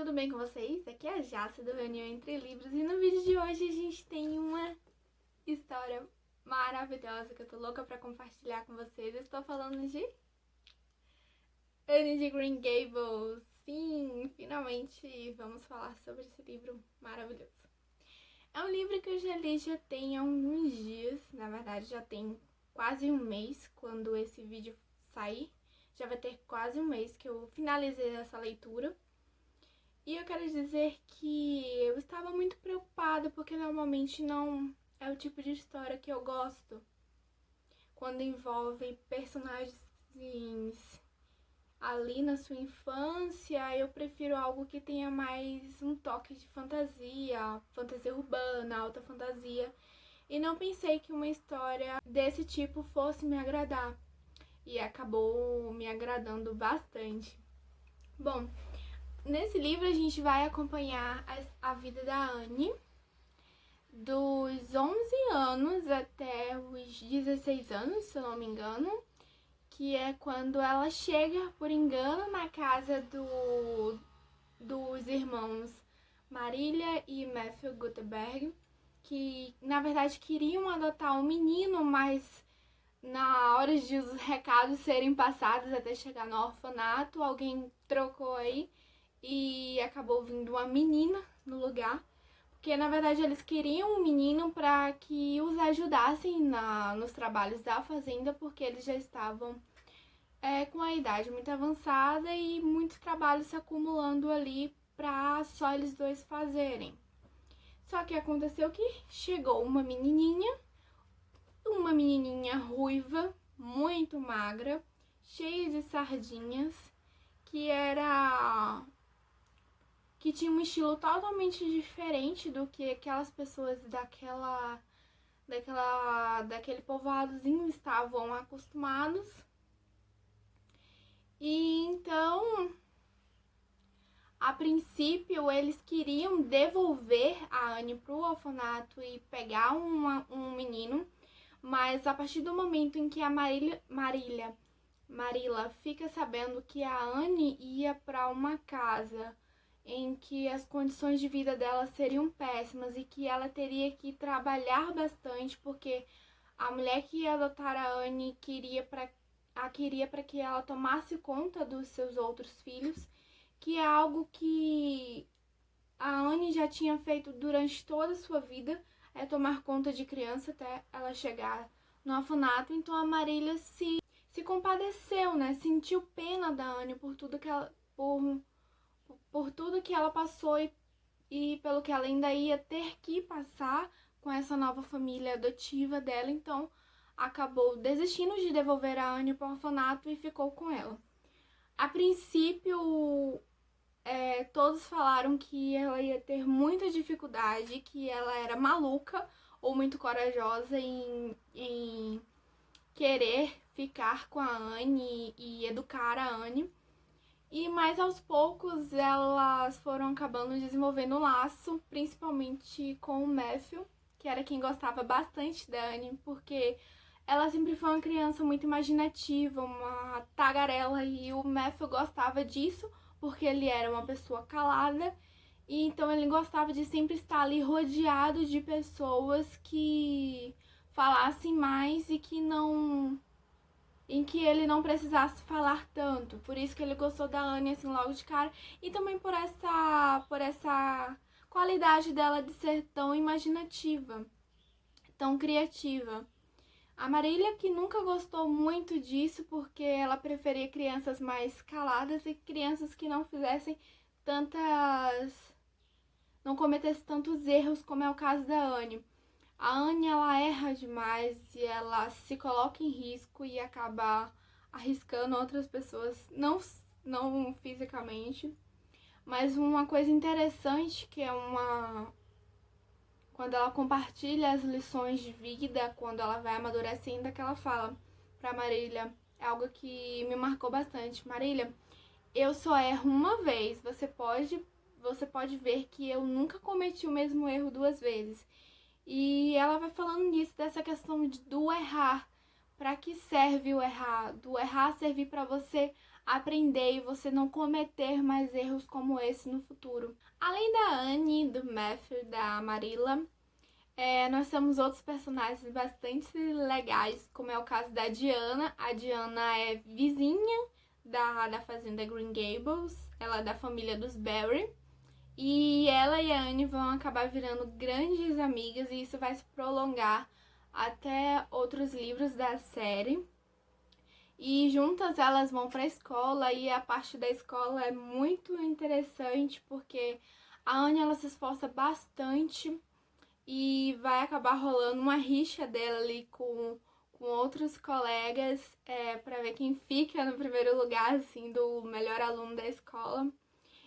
tudo bem com vocês? Aqui é a Jace do Reunião Entre Livros e no vídeo de hoje a gente tem uma história maravilhosa que eu tô louca pra compartilhar com vocês. Eu estou falando de Anne de Green Gables. Sim, finalmente vamos falar sobre esse livro maravilhoso. É um livro que eu já li já tem alguns dias, na verdade já tem quase um mês quando esse vídeo sair. Já vai ter quase um mês que eu finalizei essa leitura. E eu quero dizer que eu estava muito preocupada, porque normalmente não é o tipo de história que eu gosto. Quando envolve personagens ali na sua infância, eu prefiro algo que tenha mais um toque de fantasia, fantasia urbana, alta fantasia. E não pensei que uma história desse tipo fosse me agradar. E acabou me agradando bastante. Bom, nesse livro a gente vai acompanhar a vida da Anne dos 11 anos até os 16 anos, se eu não me engano, que é quando ela chega por engano na casa dos irmãos Marília e Matthew Gutenberg, que na verdade queriam adotar um menino, mas na hora de os recados serem passados até chegar no orfanato, alguém trocou aí e acabou vindo uma menina no lugar, porque na verdade eles queriam um menino para que os ajudassem nos trabalhos da fazenda, porque eles já estavam com a idade muito avançada e muitos trabalhos se acumulando ali para só eles dois fazerem. Só que aconteceu que chegou uma menininha ruiva, muito magra, cheia de sardinhas, que tinha um estilo totalmente diferente do que aquelas pessoas daquele povoadozinho estavam acostumados. E então, a princípio, eles queriam devolver a Anne pro orfanato e pegar um menino, mas a partir do momento em que a Marila fica sabendo que a Anne ia para uma casa em que as condições de vida dela seriam péssimas e que ela teria que trabalhar bastante, porque a mulher que ia adotar a Anne queria para que ela tomasse conta dos seus outros filhos, que é algo que a Anne já tinha feito durante toda a sua vida, é tomar conta de criança até ela chegar no orfanato. Então a Marília se compadeceu, né? Sentiu pena da Anne por tudo que ela passou e pelo que ela ainda ia ter que passar com essa nova família adotiva dela. Então acabou desistindo de devolver a Anne para o orfanato e ficou com ela. A princípio, todos falaram que ela ia ter muita dificuldade, que ela era maluca ou muito corajosa em querer ficar com a Anne e educar a Anne. Mas aos poucos elas foram acabando desenvolvendo um laço, principalmente com o Matthew, que era quem gostava bastante da Anne, porque ela sempre foi uma criança muito imaginativa, uma tagarela, e o Matthew gostava disso, porque ele era uma pessoa calada, e então ele gostava de sempre estar ali rodeado de pessoas que falassem mais e em que ele não precisasse falar tanto. Por isso que ele gostou da Anne assim logo de cara, e também por essa qualidade dela de ser tão imaginativa, tão criativa. A Marília, que nunca gostou muito disso, porque ela preferia crianças mais caladas e crianças que não não cometessem tantos erros, como é o caso da Anne. A Anne, ela erra demais e ela se coloca em risco e acaba arriscando outras pessoas, não fisicamente. Mas uma coisa interessante que quando ela compartilha as lições de vida, quando ela vai amadurecendo, que ela fala pra Marília, é algo que me marcou bastante. Marília, eu só erro uma vez, você pode ver que eu nunca cometi o mesmo erro 2 vezes. E ela vai falando disso, dessa questão do errar. Pra que serve o errar? Do errar servir pra você aprender e você não cometer mais erros como esse no futuro. Além da Annie, do Matthew, da Marilla, nós temos outros personagens bastante legais, como é o caso da Diana. A Diana é vizinha da fazenda Green Gables, ela é da família dos Barry. E ela e a Annie vão acabar virando grandes amigas e isso vai se prolongar até outros livros da série. E juntas elas vão para a escola e a parte da escola é muito interessante porque a Annie ela se esforça bastante e vai acabar rolando uma rixa dela ali com outros colegas para ver quem fica no primeiro lugar assim do melhor aluno da escola.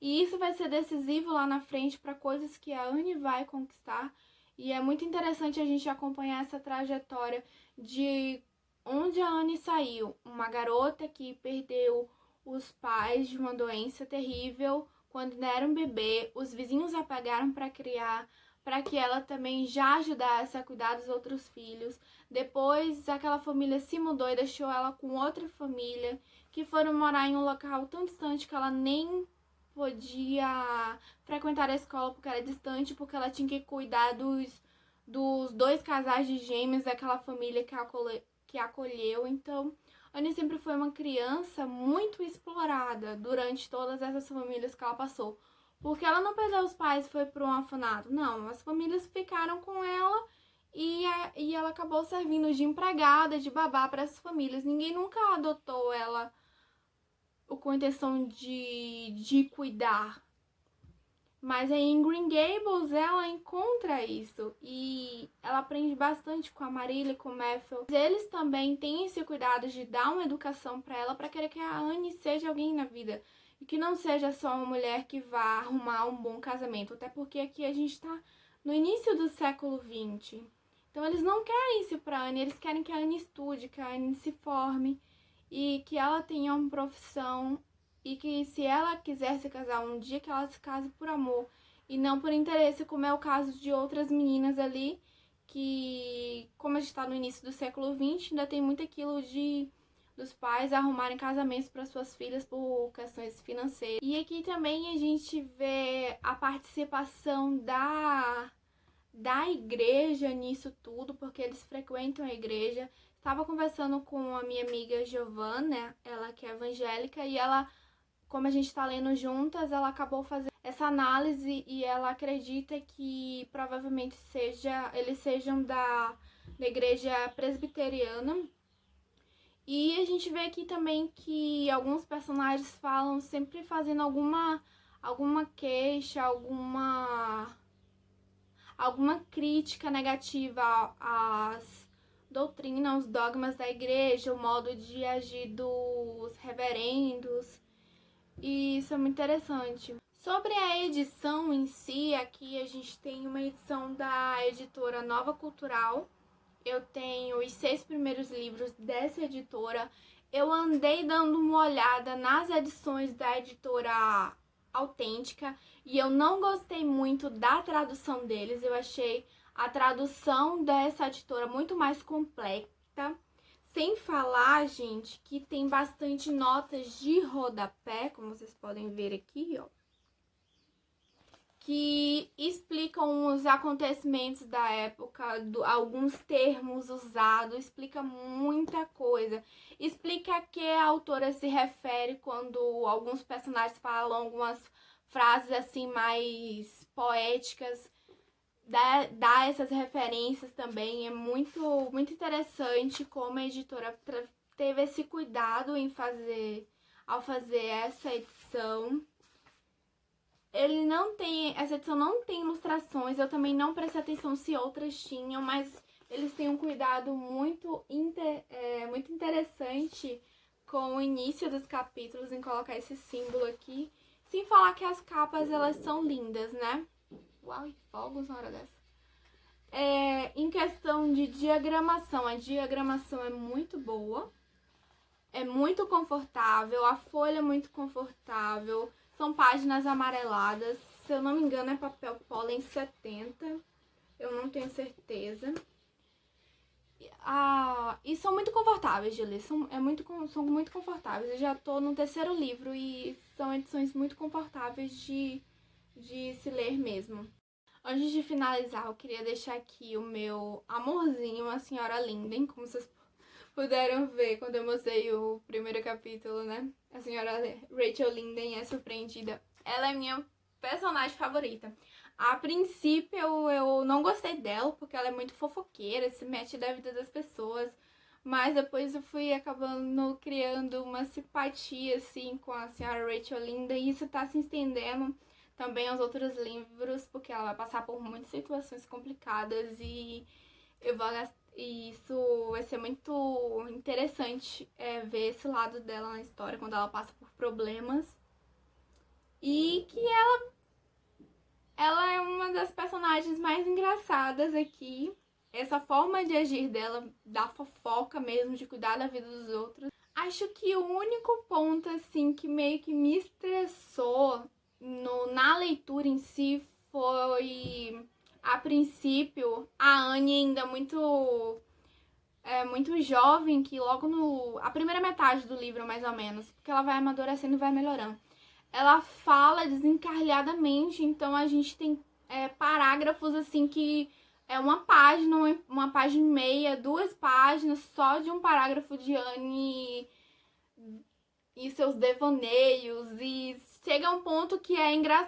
E isso vai ser decisivo lá na frente para coisas que a Annie vai conquistar. E é muito interessante a gente acompanhar essa trajetória de onde a Annie saiu. Uma garota que perdeu os pais de uma doença terrível quando ainda era um bebê. Os vizinhos a pegaram para criar, para que ela também já ajudasse a cuidar dos outros filhos. Depois aquela família se mudou e deixou ela com outra família, que foram morar em um local tão distante que ela nem podia frequentar a escola porque era distante, porque ela tinha que cuidar dos 2 casais de gêmeos daquela família que acolheu. Então, Annie sempre foi uma criança muito explorada durante todas essas famílias que ela passou. Porque ela não perdeu os pais e foi para um orfanato. Não, as famílias ficaram com ela e ela acabou servindo de empregada, de babá para essas famílias. Ninguém nunca adotou ela com a intenção de cuidar. Mas aí em Green Gables ela encontra isso e ela aprende bastante com a Marilla e com o Matthew. Eles também têm esse cuidado de dar uma educação para ela, para querer que a Annie seja alguém na vida e que não seja só uma mulher que vá arrumar um bom casamento, até porque aqui a gente tá no início do século XX. Então eles não querem isso para Annie, eles querem que a Annie estude, que a Annie se forme e que ela tenha uma profissão e que se ela quiser se casar um dia, que ela se case por amor e não por interesse, como é o caso de outras meninas ali, que, como a gente está no início do século XX, ainda tem muito aquilo dos pais arrumarem casamentos para suas filhas por questões financeiras. E aqui também a gente vê a participação da igreja nisso tudo, porque eles frequentam a igreja. Estava conversando com a minha amiga Giovanna, ela que é evangélica, e ela, como a gente está lendo juntas, ela acabou fazendo essa análise e ela acredita que provavelmente eles sejam da igreja presbiteriana. E a gente vê aqui também que alguns personagens falam sempre fazendo alguma queixa, alguma crítica negativa às doutrinas, os dogmas da igreja, o modo de agir dos reverendos, e isso é muito interessante. Sobre a edição em si, aqui a gente tem uma edição da editora Nova Cultural. Eu tenho os 6 primeiros livros dessa editora. Eu andei dando uma olhada nas edições da editora Autêntica e eu não gostei muito da tradução deles. Eu achei a tradução dessa editora muito mais completa. Sem falar, gente, que tem bastante notas de rodapé, como vocês podem ver aqui, ó, que explicam os acontecimentos da época, alguns termos usados, explica muita coisa. Explica a que a autora se refere quando alguns personagens falam algumas frases assim mais poéticas, dá essas referências também. É muito, muito interessante como a editora teve esse cuidado ao fazer essa edição. Essa edição não tem ilustrações, eu também não prestei atenção se outras tinham, mas eles têm um cuidado muito interessante com o início dos capítulos em colocar esse símbolo aqui, sem falar que as capas elas são lindas, né? Uau, fogos na hora dessa. Em questão de diagramação, a diagramação é muito boa, é muito confortável, a folha é muito confortável. São páginas amareladas, se eu não me engano é papel pólen 70, eu não tenho certeza. E são muito confortáveis de ler, são muito confortáveis. Eu já tô no terceiro livro e são edições muito confortáveis de se ler mesmo. Antes de finalizar, eu queria deixar aqui o meu amorzinho, a Senhora Linden, como vocês puderam ver quando eu mostrei o primeiro capítulo, né? A Senhora Rachel Linden é surpreendida. Ela é minha personagem favorita. A princípio, eu não gostei dela, porque ela é muito fofoqueira, se mete da vida das pessoas. Mas depois eu fui acabando criando uma simpatia, assim, com a Senhora Rachel Linden. E isso tá se estendendo também aos outros livros, porque ela vai passar por muitas situações complicadas e isso vai ser muito interessante ver esse lado dela na história, quando ela passa por problemas. E que ela é uma das personagens mais engraçadas aqui. Essa forma de agir dela, da fofoca mesmo, de cuidar da vida dos outros. Acho que o único ponto, assim, que meio que me estressou na leitura em si foi, a princípio, a Anne ainda muito jovem, que logo a primeira metade do livro, mais ou menos, porque ela vai amadurecendo e vai melhorando. Ela fala desencarrilhadamente, então a gente tem parágrafos assim que é uma página e meia, 2 páginas só de um parágrafo de Anne e seus devaneios, e chega um ponto que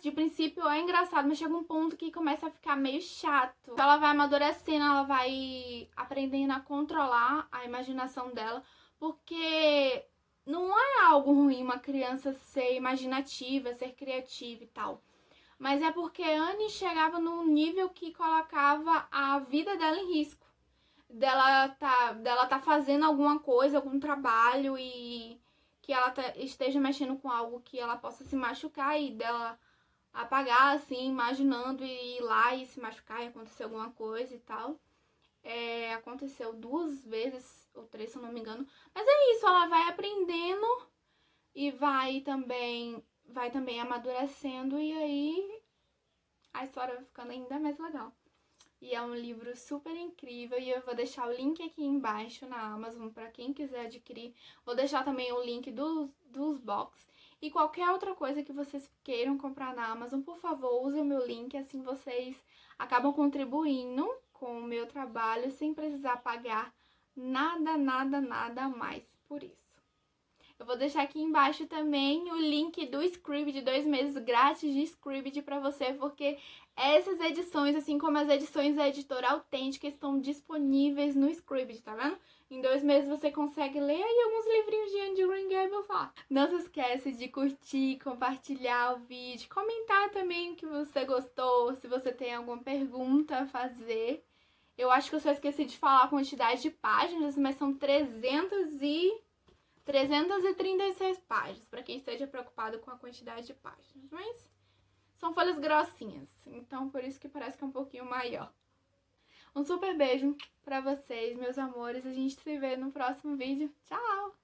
de princípio é engraçado, mas chega um ponto que começa a ficar meio chato. Então ela vai amadurecendo, ela vai aprendendo a controlar a imaginação dela, porque não é algo ruim uma criança ser imaginativa, ser criativa e tal. Mas é porque Anne chegava num nível que colocava a vida dela em risco. Dela tá fazendo alguma coisa, algum trabalho e que ela esteja mexendo com algo que ela possa se machucar e dela apagar, assim, imaginando e ir lá e se machucar e acontecer alguma coisa e tal. Aconteceu 2 vezes, ou 3, se eu não me engano. Mas é isso, ela vai aprendendo e vai também amadurecendo, e aí a história vai ficando ainda mais legal. E é um livro super incrível, e eu vou deixar o link aqui embaixo na Amazon para quem quiser adquirir. Vou deixar também o link dos box. E qualquer outra coisa que vocês queiram comprar na Amazon, por favor, use o meu link, assim vocês acabam contribuindo com o meu trabalho sem precisar pagar nada a mais por isso. Eu vou deixar aqui embaixo também o link do Scribd, de 2 meses grátis de Scribd pra você, porque essas edições, assim como as edições da Editora Autêntica, estão disponíveis no Scribd, tá vendo? Em 2 meses você consegue ler aí alguns livrinhos de Anne Green Gables lá. Não se esquece de curtir, compartilhar o vídeo, comentar também o que você gostou, se você tem alguma pergunta a fazer. Eu acho que eu só esqueci de falar a quantidade de páginas, mas são 336 páginas, para quem esteja preocupado com a quantidade de páginas. Mas são folhas grossinhas, então por isso que parece que é um pouquinho maior. Um super beijo pra vocês, meus amores. A gente se vê no próximo vídeo. Tchau!